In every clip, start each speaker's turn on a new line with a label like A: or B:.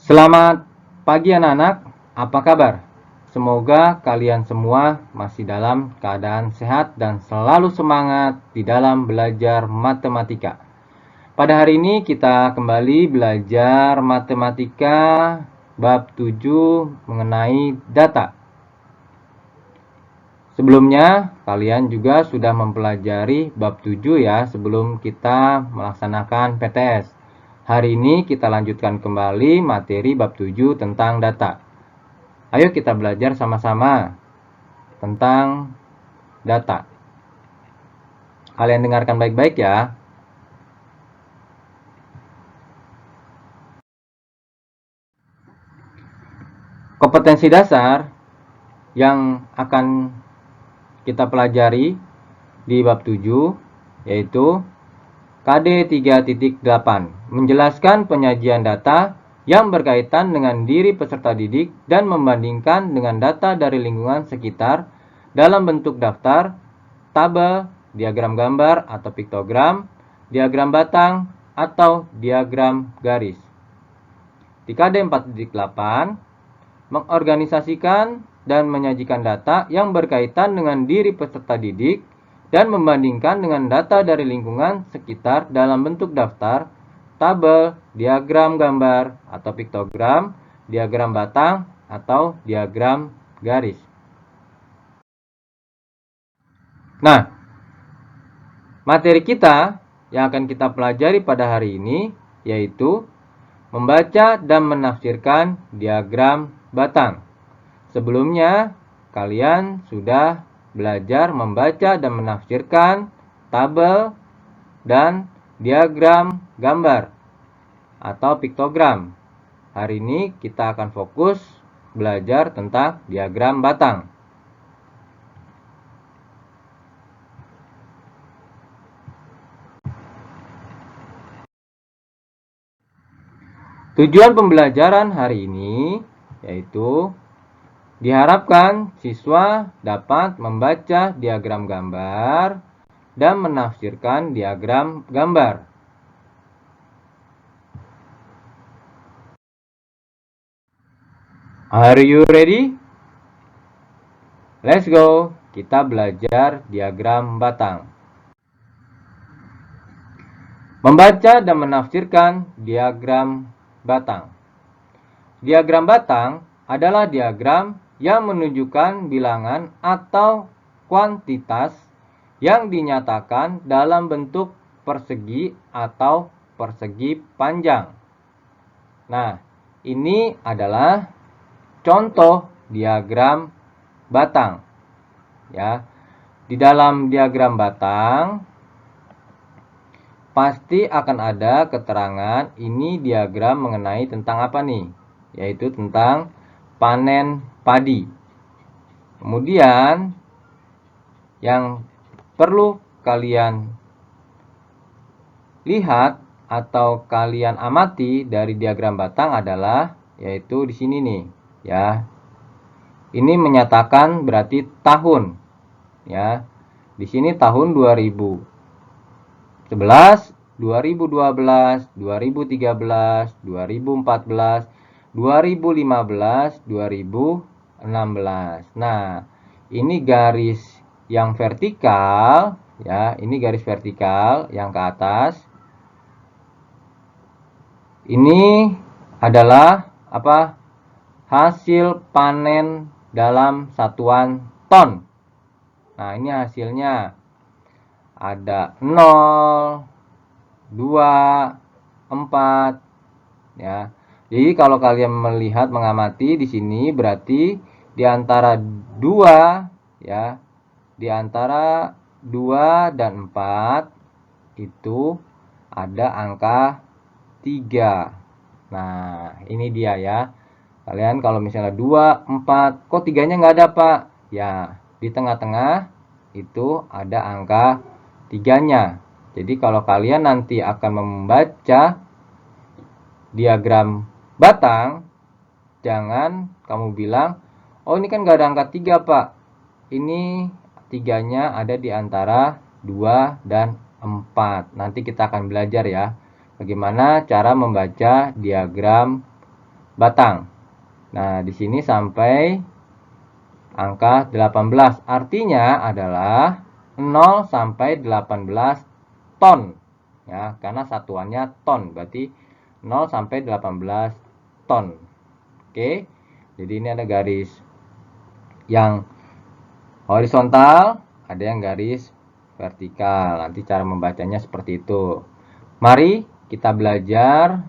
A: Selamat pagi anak-anak, apa kabar? Semoga kalian semua masih dalam keadaan sehat dan selalu semangat di dalam belajar matematika. Pada hari ini kita kembali belajar matematika bab 7 mengenai data. Sebelumnya kalian juga sudah mempelajari bab 7 ya sebelum kita melaksanakan PTS. Hari ini kita lanjutkan kembali materi bab 7 tentang data. Ayo kita belajar sama-sama tentang data. Kalian dengarkan baik-baik ya. Kompetensi dasar yang akan kita pelajari di bab 7 yaitu KD 3.8, menjelaskan penyajian data yang berkaitan dengan diri peserta didik dan membandingkan dengan data dari lingkungan sekitar dalam bentuk daftar, tabel, diagram gambar atau piktogram, diagram batang, atau diagram garis. Di KD 4.8, mengorganisasikan dan menyajikan data yang berkaitan dengan diri peserta didik dan membandingkan dengan data dari lingkungan sekitar dalam bentuk daftar, tabel, diagram gambar atau piktogram, diagram batang, atau diagram garis. Nah, materi kita yang akan kita pelajari pada hari ini yaitu membaca dan menafsirkan diagram batang. Sebelumnya, kalian sudah belajar membaca dan menafsirkan tabel dan diagram gambar atau piktogram. Hari ini kita akan fokus belajar tentang diagram batang. Tujuan pembelajaran hari ini yaitu diharapkan siswa dapat membaca diagram gambar dan menafsirkan diagram gambar. Are you ready? Let's go. Kita belajar diagram batang. Membaca dan menafsirkan diagram batang. Diagram batang adalah diagram yang menunjukkan bilangan atau kuantitas yang dinyatakan dalam bentuk persegi atau persegi panjang. Nah, ini adalah contoh diagram batang. Ya. Di dalam diagram batang pasti akan ada keterangan ini diagram mengenai tentang apa nih? Yaitu tentang panen padi. Kemudian yang perlu kalian lihat atau kalian amati dari diagram batang adalah yaitu di sini nih, ya. Ini menyatakan berarti tahun, ya. Di sini tahun 2011, 2012, 2013, 2014, 2015, 2016. Nah, ini garis yang vertikal, ya. Ini garis vertikal yang ke atas. Ini adalah apa? Hasil panen dalam satuan ton. Nah, ini hasilnya ada 0, 2, 4, ya. Jadi kalau kalian melihat mengamati di sini berarti di antara 2, ya, di antara 2 dan 4 itu ada angka 3. Nah, ini dia ya. Kalian kalau misalnya 2, 4, kok 3-nya nggak ada, Pak? Ya, di tengah-tengah itu ada angka 3-nya. Jadi kalau kalian nanti akan membaca diagram batang, jangan kamu bilang, oh ini kan nggak ada angka 3, Pak. Ini 3-nya ada di antara 2 dan 4. Nanti kita akan belajar ya, bagaimana cara membaca diagram batang. Nah, di sini sampai angka 18. Artinya adalah 0 sampai 18 ton. Ya, karena satuannya ton, berarti 0 sampai 18 ton. Oke. Jadi ini ada garis yang horizontal, ada yang garis vertikal. Nanti cara membacanya seperti itu. Mari kita belajar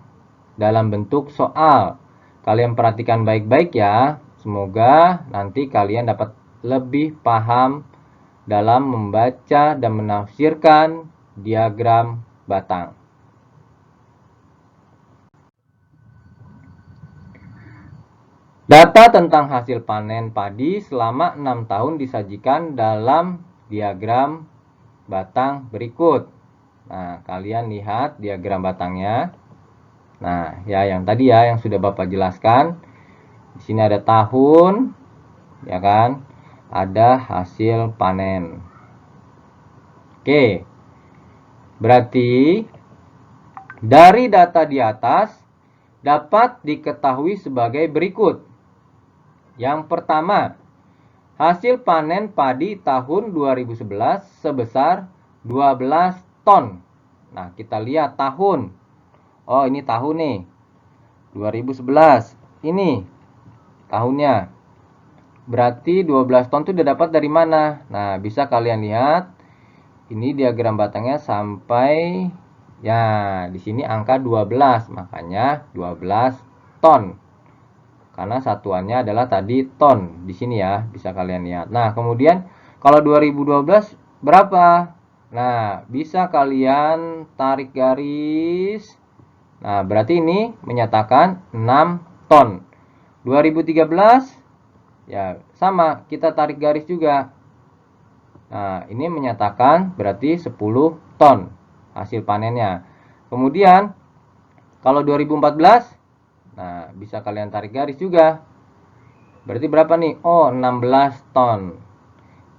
A: dalam bentuk soal. Kalian perhatikan baik-baik ya. Semoga nanti kalian dapat lebih paham dalam membaca dan menafsirkan diagram batang. Data tentang hasil panen padi selama 6 tahun disajikan dalam diagram batang berikut. Nah, kalian lihat diagram batangnya. Nah, ya yang tadi ya yang sudah Bapak jelaskan. Di sini ada tahun, ya kan? Ada hasil panen. Oke. Berarti dari data di atas dapat diketahui sebagai berikut. Yang pertama, hasil panen padi tahun 2011 sebesar 12 ton. Nah, kita lihat tahun. Oh, ini tahun nih. 2011. Ini tahunnya. Berarti 12 ton itu udah dapat dari mana? Nah, bisa kalian lihat. Ini diagram batangnya sampai ya, di sini angka 12, makanya 12 ton. Karena satuannya adalah tadi ton di sini ya, bisa kalian lihat. Nah, kemudian kalau 2012 berapa? Nah, bisa kalian tarik garis. Nah, berarti ini menyatakan 6 ton. 2013 ya sama, kita tarik garis juga. Nah, ini menyatakan berarti 10 ton hasil panennya. Kemudian kalau 2014, nah bisa kalian tarik garis juga. Berarti berapa nih? Oh, 16 ton.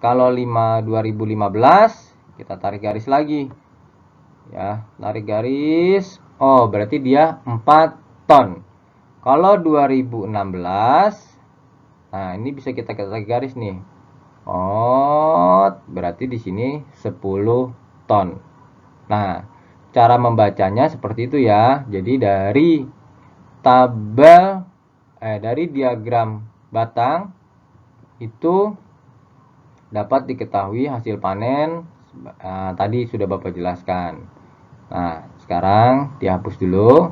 A: Kalau 2015, kita tarik garis lagi. Ya, tarik garis. Oh, berarti dia 4 ton. Kalau 2016, nah ini bisa kita tarik garis nih. Oh, berarti di sini 10 ton. Nah, cara membacanya seperti itu ya. Jadi dari tabel dari diagram batang itu dapat diketahui hasil panen tadi sudah Bapak jelaskan. Nah, sekarang dihapus dulu.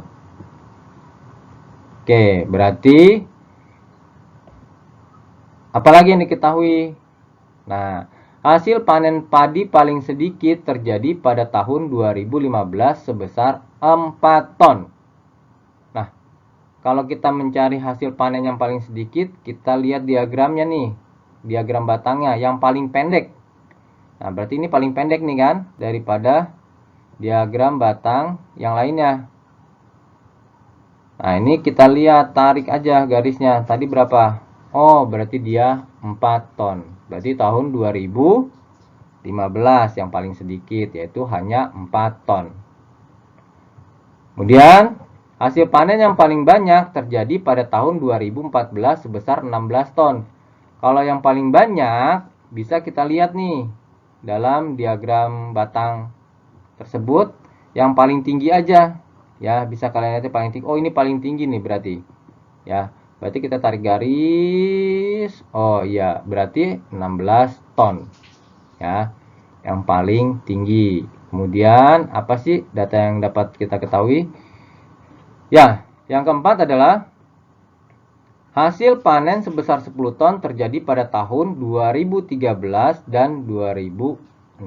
A: Oke, berarti apalagi yang diketahui? Nah, hasil panen padi paling sedikit terjadi pada tahun 2015 sebesar 4 ton. Nah, kalau kita mencari hasil panen yang paling sedikit, kita lihat diagramnya nih. Diagram batangnya yang paling pendek. Nah, berarti ini paling pendek nih kan daripada diagram batang yang lainnya. Nah, ini kita lihat, tarik aja garisnya. Tadi berapa? Oh, berarti dia 4 ton. Berarti tahun 2015 yang paling sedikit, yaitu hanya 4 ton. Kemudian, hasil panen yang paling banyak terjadi pada tahun 2014 sebesar 16 ton. Kalau yang paling banyak, bisa kita lihat nih, dalam diagram batang tersebut, yang paling tinggi aja. Ya, bisa kalian lihat paling tinggi. Oh, ini paling tinggi nih berarti. Ya, berarti kita tarik garis. Oh iya, berarti 16 ton. Ya, yang paling tinggi. Kemudian apa sih data yang dapat kita ketahui? Ya, yang keempat adalah hasil panen sebesar 10 ton terjadi pada tahun 2013 dan 2016.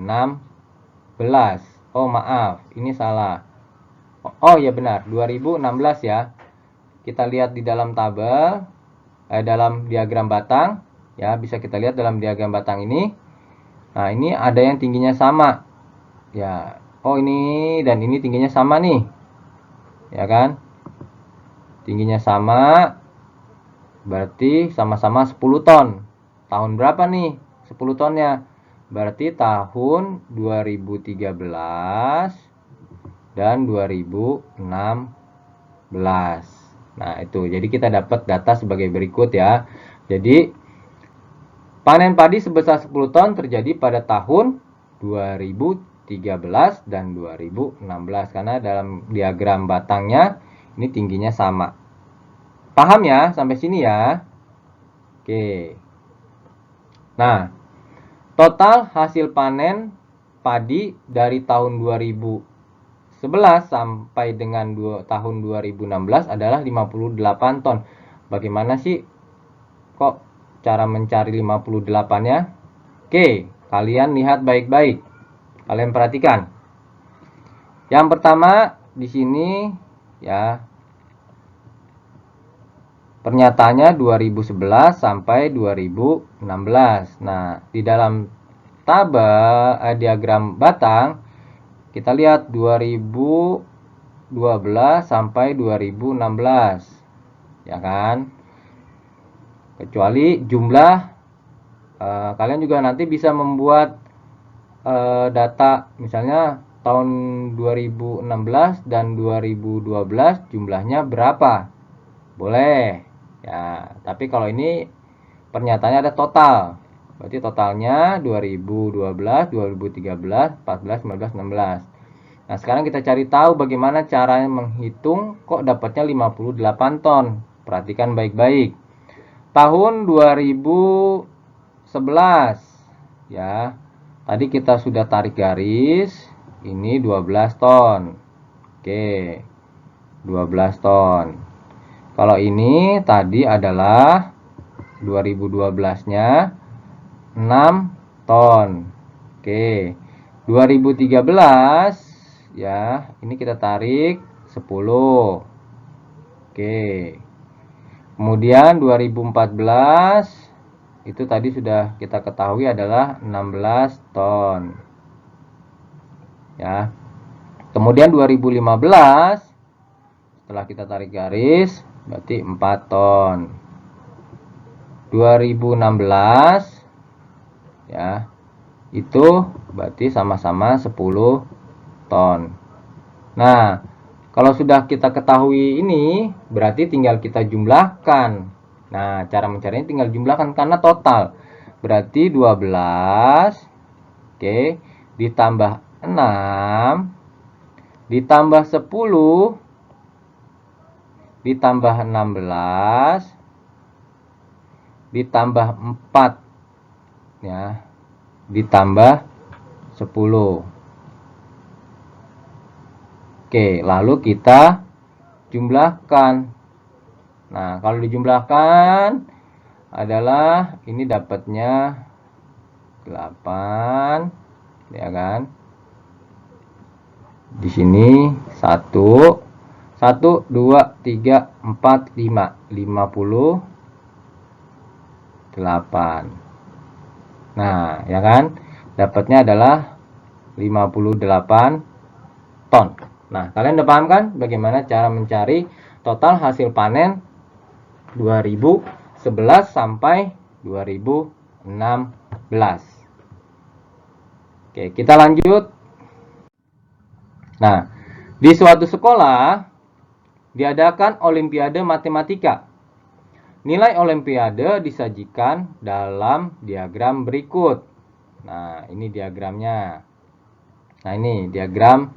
A: Oh, maaf, ini salah. Oh ya benar, 2016 ya. Kita lihat di dalam tabel, dalam diagram batang, ya bisa kita lihat dalam diagram batang ini. Nah, ini ada yang tingginya sama. Ya, oh ini dan ini tingginya sama nih. Ya kan? Tingginya sama, berarti sama-sama 10 ton. Tahun berapa nih 10 tonnya? Berarti tahun 2013 dan 2016. Nah, itu. Jadi kita dapat data sebagai berikut ya. Jadi panen padi sebesar 10 ton terjadi pada tahun 2013 dan 2016 karena dalam diagram batangnya ini tingginya sama. Paham ya sampai sini ya? Oke. Nah, total hasil panen padi dari tahun 2011 sampai dengan tahun 2016 adalah 58 ton. Bagaimana sih kok cara mencari 58-nya? Oke, kalian lihat baik-baik. Kalian perhatikan. Yang pertama di sini ya, pernyataannya 2011 sampai 2016. Nah, di dalam diagram batang kita lihat 2012 sampai 2016. Ya kan? Kecuali jumlah kalian juga nanti bisa membuat data misalnya tahun 2016 dan 2012 jumlahnya berapa? Boleh. Ya, tapi kalau ini pernyataannya ada total. Berarti totalnya 2012, 2013, 14, 15, 16. Nah, sekarang kita cari tahu bagaimana caranya menghitung kok dapatnya 58 ton. Perhatikan baik-baik. Tahun 2011 ya. Tadi kita sudah tarik garis, ini 12 ton. Oke. 12 ton. Kalau ini tadi adalah 2012-nya 6 ton. Oke. 2013 ya, ini kita tarik 10. Oke. Kemudian 2014 itu tadi sudah kita ketahui adalah 16 ton. Ya. Kemudian 2015 setelah kita tarik garis berarti 4 ton. 2016 ya, itu berarti sama-sama 10 ton. Nah, kalau sudah kita ketahui ini berarti tinggal kita jumlahkan. Nah, cara mencarinya tinggal jumlahkan karena total. Berarti 12 oke, ditambah 6 ditambah 10 ditambah 16 ditambah 4 ya, ditambah 10. Oke, lalu kita jumlahkan. Nah, kalau dijumlahkan adalah ini dapatnya 8 ya kan. Di sini 1 1 2 3 4 5 58. Nah, ya kan? Dapatnya adalah 58 ton. Nah, kalian udah paham kan bagaimana cara mencari total hasil panen 2011 sampai 2016. Oke, kita lanjut. Nah, di suatu sekolah diadakan Olimpiade Matematika. Nilai Olimpiade disajikan dalam diagram berikut. Nah, ini diagramnya. Nah, ini diagram.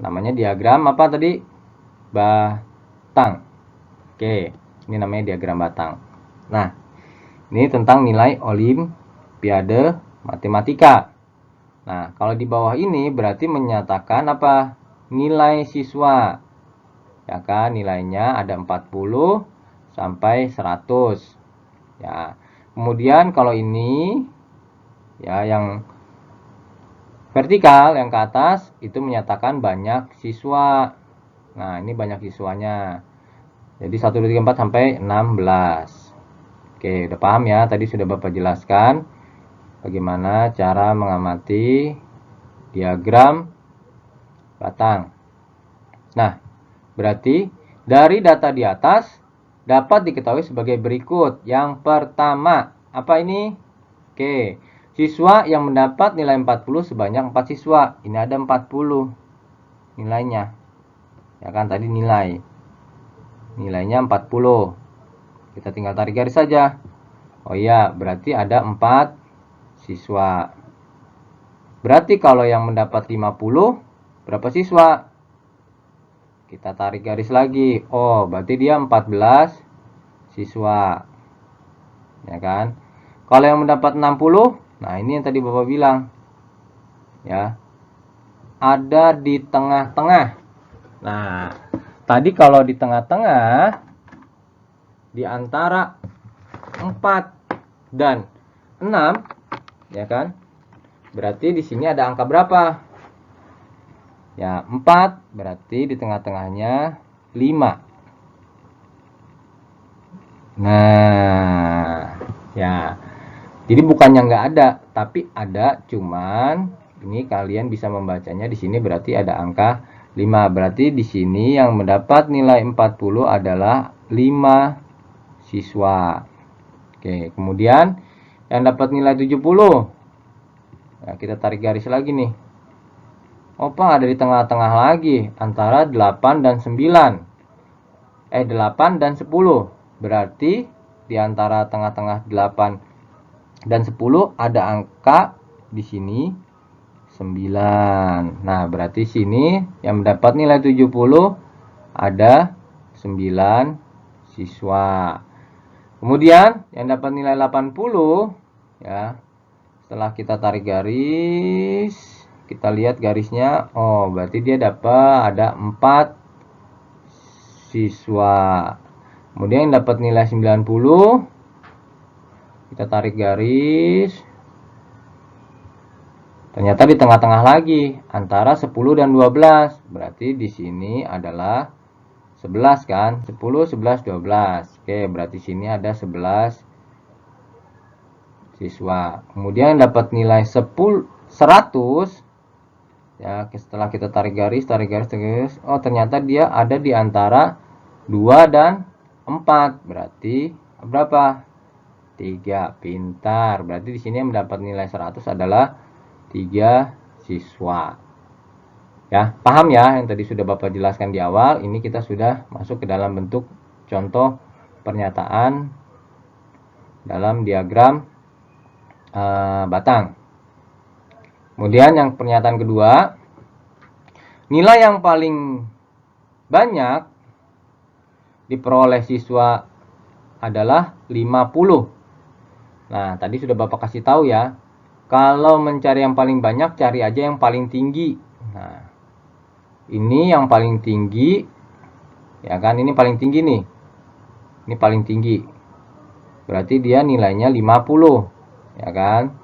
A: Namanya diagram apa tadi? Batang. Oke, ini namanya diagram batang. Nah, ini tentang nilai Olimpiade Matematika. Nah, kalau di bawah ini berarti menyatakan apa? Nilai siswa. Ya kan, nilainya ada 40 sampai 100. Ya. Kemudian kalau ini ya yang vertikal yang ke atas itu menyatakan banyak siswa. Nah, ini banyak siswanya. Jadi 1 2 3 4 sampai 16. Oke, udah paham ya? Tadi sudah Bapak jelaskan bagaimana cara mengamati diagram batang. Nah, berarti dari data di atas dapat diketahui sebagai berikut. Yang pertama, apa ini? Oke, siswa yang mendapat nilai 40 sebanyak 4 siswa. Ini ada 40 nilainya. Ya kan tadi nilai. nilainya 40. Kita tinggal tarik garis saja. Oh iya, berarti ada 4 siswa. Berarti kalau yang mendapat 50, berapa siswa? Kita tarik garis lagi. Oh, berarti dia 14 siswa. Ya kan? Kalau yang mendapat 60, nah ini yang tadi Bapak bilang. Ya. Ada di tengah-tengah. Nah, tadi kalau di tengah-tengah, di antara 4 dan 6, ya kan? Berarti di sini ada angka berapa? Ya, 4, berarti di tengah-tengahnya 5. Nah, ya. Jadi bukannya nggak ada, tapi ada, cuman ini kalian bisa membacanya di sini berarti ada angka 5. Berarti di sini yang mendapat nilai 40 adalah 5 siswa. Oke, kemudian yang dapat nilai 70. Nah, kita tarik garis lagi nih. Opa ada di tengah-tengah lagi antara 8 dan 9. 8 dan 10. Berarti di antara tengah-tengah 8 dan 10 ada angka di sini 9. Nah, berarti sini yang mendapat nilai 70 ada 9 siswa. Kemudian yang dapat nilai 80, ya. Setelah kita tarik garis, kita lihat garisnya. Oh, berarti dia dapat ada 4 siswa. Kemudian yang dapat nilai 90, kita tarik garis. Ternyata di tengah-tengah lagi antara 10 dan 12. Berarti di sini adalah 11 kan? 10, 11, 12. Oke, berarti sini ada 11 siswa. Kemudian dapat nilai 100. Ya, setelah kita tarik garis. Oh, ternyata dia ada di antara 2 dan 4. Berarti berapa? 3. Pintar. Berarti di sini yang mendapat nilai 100 adalah 3 siswa. Ya, paham ya yang tadi sudah Bapak jelaskan di awal. Ini kita sudah masuk ke dalam bentuk contoh pernyataan dalam diagram batang. Kemudian yang pernyataan kedua, nilai yang paling banyak diperoleh siswa adalah 50. Nah, tadi sudah Bapak kasih tahu ya. Kalau mencari yang paling banyak, cari aja yang paling tinggi. Nah, ini yang paling tinggi, ya kan? Ini paling tinggi nih. Ini paling tinggi. Berarti dia nilainya 50, ya kan?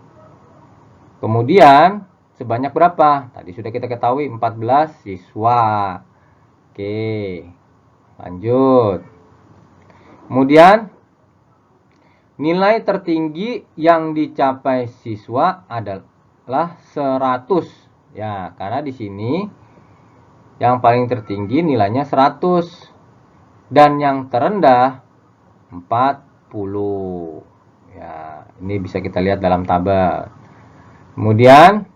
A: Kemudian, sebanyak berapa? Tadi sudah kita ketahui 14 siswa. Oke, lanjut. Kemudian, nilai tertinggi yang dicapai siswa adalah 100. Ya, karena di sini yang paling tertinggi nilainya 100 dan yang terendah 40. Ya, ini bisa kita lihat dalam tabel. Kemudian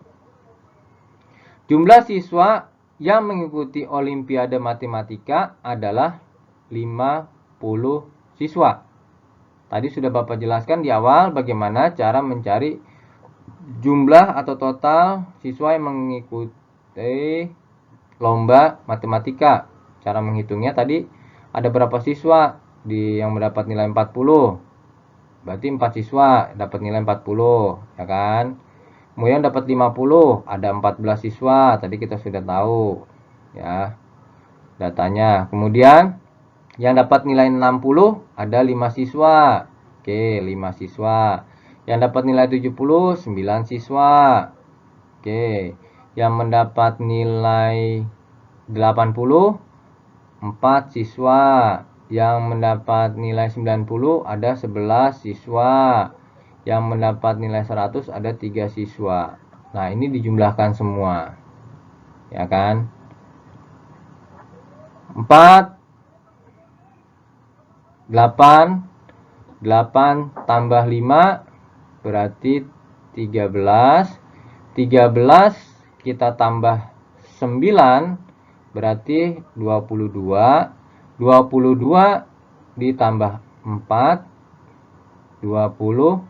A: jumlah siswa yang mengikuti Olimpiade Matematika adalah 50 siswa. Tadi sudah Bapak jelaskan di awal bagaimana cara mencari jumlah atau total siswa yang mengikuti lomba matematika. Cara menghitungnya tadi ada berapa siswa yang mendapat nilai 40. Berarti 4 siswa dapat nilai 40, ya kan? Kemudian dapat 50, ada 14 siswa. Tadi kita sudah tahu ya datanya. Kemudian yang dapat nilai 60 ada 5 siswa. Oke, 5 siswa. Yang dapat nilai 70, 9 siswa. Oke. Yang mendapat nilai 80, 4 siswa. Yang mendapat nilai 90 ada 11 siswa. Yang mendapat nilai 100 ada 3 siswa. Nah, ini dijumlahkan semua. Ya kan? 4 8 tambah 5 berarti 13. 13 kita tambah 9 berarti 22. 22 ditambah 4, 26,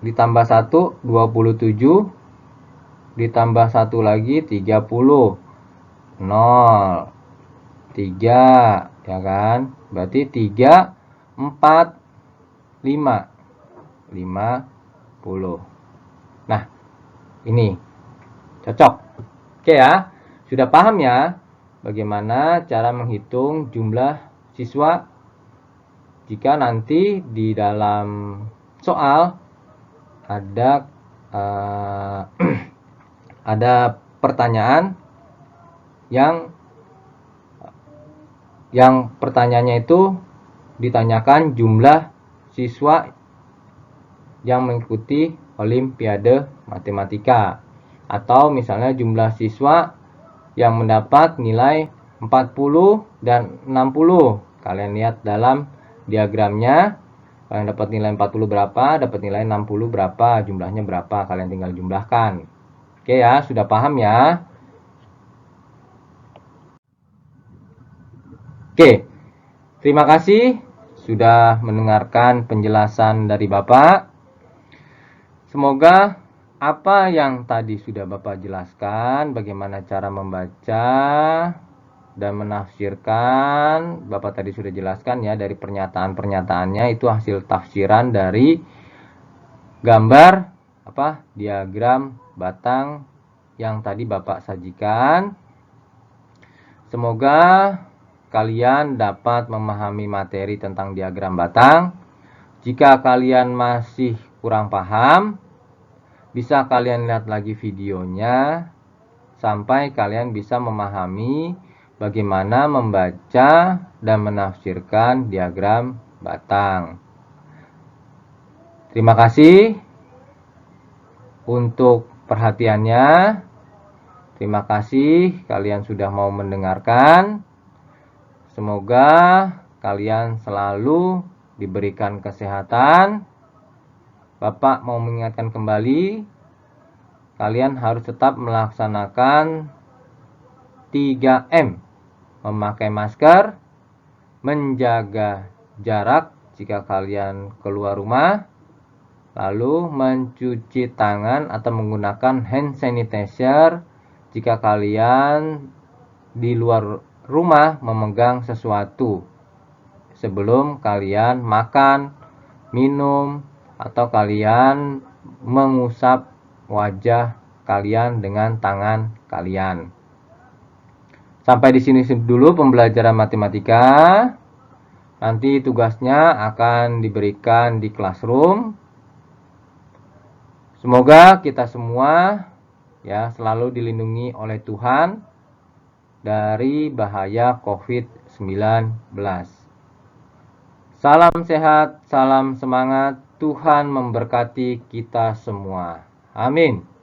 A: ditambah 1, 27, ditambah 1 lagi 30, 0, 3, ya kan? Berarti 3, 4, 5, 50. Nah, ini cocok. Oke ya, sudah paham ya bagaimana cara menghitung jumlah siswa jika nanti di dalam soal ada ada pertanyaan yang pertanyaannya itu ditanyakan jumlah siswa yang mengikuti Olimpiade Matematika, atau misalnya jumlah siswa yang mendapat nilai 40 dan 60. Kalian lihat dalam diagramnya, kalian dapat nilai 40 berapa, dapat nilai 60 berapa, jumlahnya berapa, kalian tinggal jumlahkan. Oke ya, sudah paham ya? Oke, terima kasih sudah mendengarkan penjelasan dari Bapak. Semoga apa yang tadi sudah Bapak jelaskan, bagaimana cara membaca dan menafsirkan, Bapak tadi sudah jelaskan ya, dari pernyataan-pernyataannya itu hasil tafsiran dari gambar diagram batang yang tadi Bapak sajikan. Semoga kalian dapat memahami materi tentang diagram batang. Jika kalian masih kurang paham, bisa kalian lihat lagi videonya sampai kalian bisa memahami bagaimana membaca dan menafsirkan diagram batang. Terima kasih untuk perhatiannya. Terima kasih kalian sudah mau mendengarkan. Semoga kalian selalu diberikan kesehatan. Bapak mau mengingatkan kembali, kalian harus tetap melaksanakan 3M. Memakai masker, menjaga jarak jika kalian keluar rumah, lalu mencuci tangan atau menggunakan hand sanitizer jika kalian di luar rumah memegang sesuatu sebelum kalian makan, minum, atau kalian mengusap wajah kalian dengan tangan kalian. Sampai di sini dulu pembelajaran matematika. Nanti tugasnya akan diberikan di classroom. Semoga kita semua ya selalu dilindungi oleh Tuhan dari bahaya COVID-19. Salam sehat, salam semangat, Tuhan memberkati kita semua. Amin.